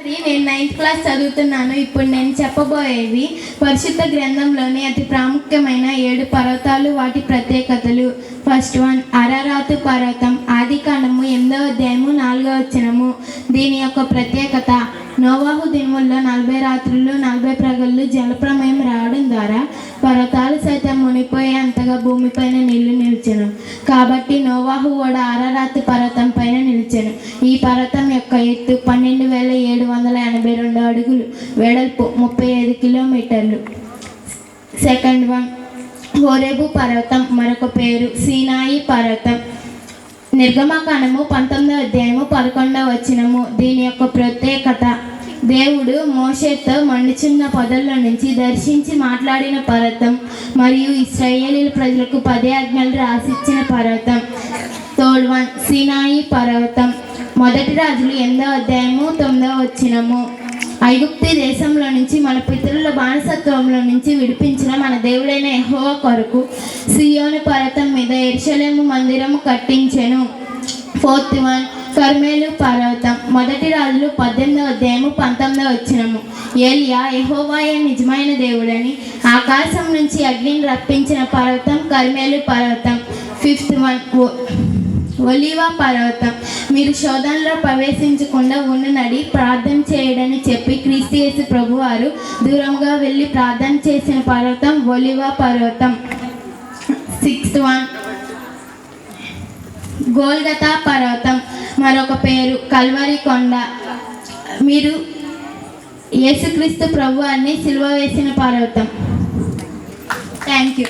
నేను 9th class చదువుతున్నాను. ఇప్పుడు నేను చెప్పబోయేవి పరిశుద్ధ గ్రంథంలోని అతి ప్రాముఖ్యమైన 7 పర్వతాలు, వాటి ప్రత్యేకతలు. ఫస్ట్ వన్, అరారాతు పర్వతం. ఆదికాండము 8వ అధ్యాయము 4వ వచనము. దీని యొక్క ప్రత్యేకత: నోవాహు దినముల్లో 40 రాత్రులు 40 ప్రగళ్ళు జలప్రమయం రావడం ద్వారా పర్వతాలు సైతం మునిపోయే అంతగా భూమిపైన నీళ్లు నిలిచెను. కాబట్టి నోవాహు ఓడ అరారాతు పర్వతం పైన నిలిచెను. ఈ పర్వతం యొక్క ఎత్తు 12,782 అడుగులు, వెడల్పు 35 కిలోమీటర్లు. సెకండ్ వన్, హోరేబు పర్వతం, మరొక పేరు సీనాయి పర్వతం. నిర్గమకాండము 19వ అధ్యాయము 11వ వచనము. దీని యొక్క ప్రత్యేకత: దేవుడు మోషేతో మండుచున్న పొదల్లో నుంచి దర్శించి మాట్లాడిన పర్వతం మరియు ఇశ్రాయేలీల ప్రజలకు 10 ఆజ్ఞలు రాసిచ్చిన పర్వతం. థర్డ్ వన్, సీనాయి పర్వతం. మొదటి రాజులు 8వ అధ్యాయము 9వ వచనము. ఐగుప్తు దేశంలో నుంచి మన పితరుల బానిసత్వంలో నుంచి విడిపించిన మన దేవుడైన యెహోవా కొరకు సియోను పర్వతం మీద యెరూషలేము మందిరము కట్టించెను. ఫోర్త్ వన్, కర్మేలు పర్వతం. మొదటి రాజులు 18వ అధ్యాయము 19వ వచనము. ఏలియా యెహోవాయే నిజమైన దేవుడని ఆకాశం నుంచి అగ్నిని రప్పించిన పర్వతం కర్మేలు పర్వతం. ఫిఫ్త్ వన్, ఒలీవ పర్వతం. మీరు శోధనలో ప్రవేశించకుండా ఉండునడి ప్రార్థన చేయడని చెప్పి క్రీస్తు యేసు ప్రభువారు దూరంగా వెళ్ళి ప్రార్థన చేసిన పర్వతం ఒలీవ పర్వతం. సిక్స్త్ వన్, గోల్గతా పర్వతం, మరొక పేరు కల్వరి కొండ. మీరు యేసుక్రీస్తు ప్రభువారిని సిలువ వేసిన పర్వతం. Thank you.